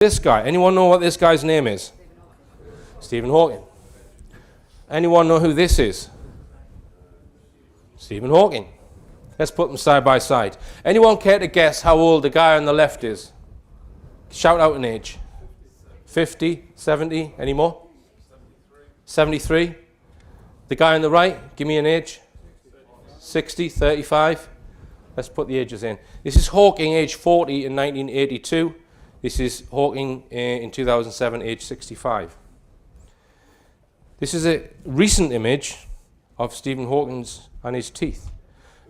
This guy, anyone know what this guy's name is? Stephen Hawking. Anyone know who this is? Stephen Hawking. Let's put them side by side. Anyone care to guess how old the guy on the left is? Shout out an age. 50, 70, any more? 73. The guy on the right, give me an age. 60, 35. Let's put the ages in. This is Hawking, age 40 in 1982. This is Hawking in 2007, age 65. This is a recent image of Stephen Hawking and his teeth.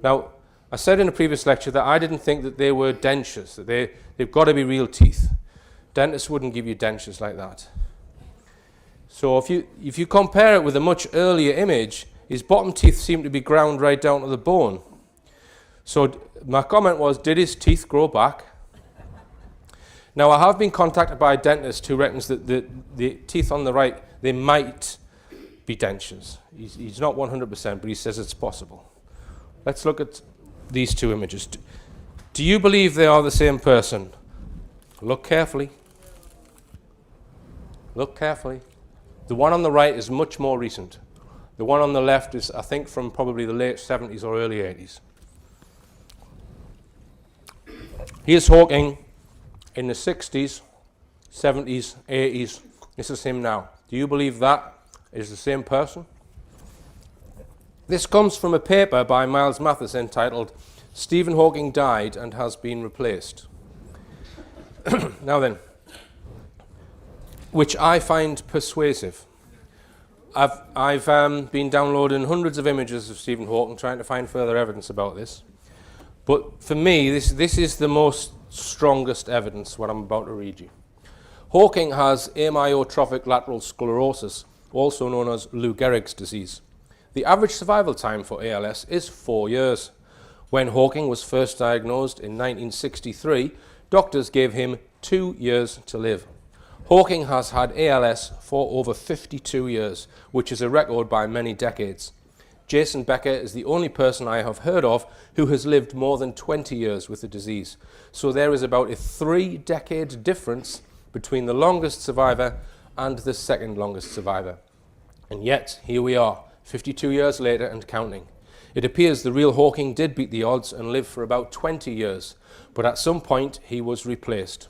Now, I said in a previous lecture that I didn't think that they were dentures, that they've got to be real teeth. Dentists wouldn't give you dentures like that. So if you compare it with a much earlier image, his bottom teeth seem to be ground right down to the bone. So my comment was, did his teeth grow back? Now, I have been contacted by a dentist who reckons that the teeth on the right, they might be dentures. He's not 100%, but he says it's possible. Let's look at these two images. Do you believe they are the same person? Look carefully. Look carefully. The one on the right is much more recent. The one on the left is, I think, from probably the late 70s or early 80s. Here's Hawking in the 60s, 70s, 80s. This is him now. Do you believe that is the same person? This comes from a paper by Miles Mathis entitled Stephen Hawking Died and Has Been Replaced. Now then, which I find persuasive. I've been downloading hundreds of images of Stephen Hawking trying to find further evidence about this. But for me, this is the most strongest evidence, what I'm about to read you. Hawking has amyotrophic lateral sclerosis, also known as Lou Gehrig's disease. The average survival time for ALS is 4 years. When Hawking was first diagnosed in 1963, doctors gave him 2 years to live. Hawking has had ALS for over 52 years, which is a record by many decades. Jason Becker is the only person I have heard of who has lived more than 20 years with the disease. So there is about a 3-decade difference between the longest survivor and the second longest survivor. And yet, here we are, 52 years later and counting. It appears the real Hawking did beat the odds and live for about 20 years, but at some point he was replaced.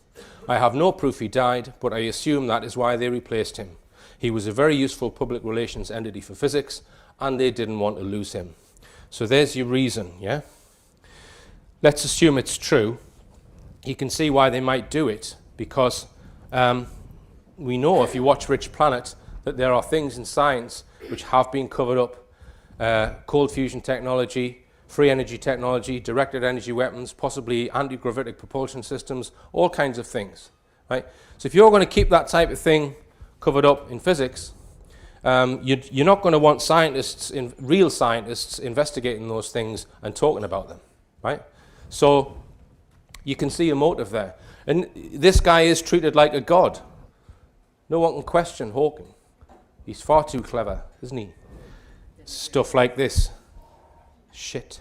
I have no proof he died, but I assume that is why they replaced him. He was a very useful public relations entity for physics, and they didn't want to lose him. So there's your reason, yeah? Let's assume it's true. You can see why they might do it, because we know, if you watch Rich Planet, that there are things in science which have been covered up. Cold fusion technology, free energy technology, directed energy weapons, possibly anti-gravitic propulsion systems, all kinds of things, right? So if you're going to keep that type of thing covered up in physics, you're not going to want real scientists investigating those things and talking about them, right? So you can see a motive there. And this guy is treated like a god. No one can question Hawking. He's far too clever, isn't he? Stuff like this. Shit.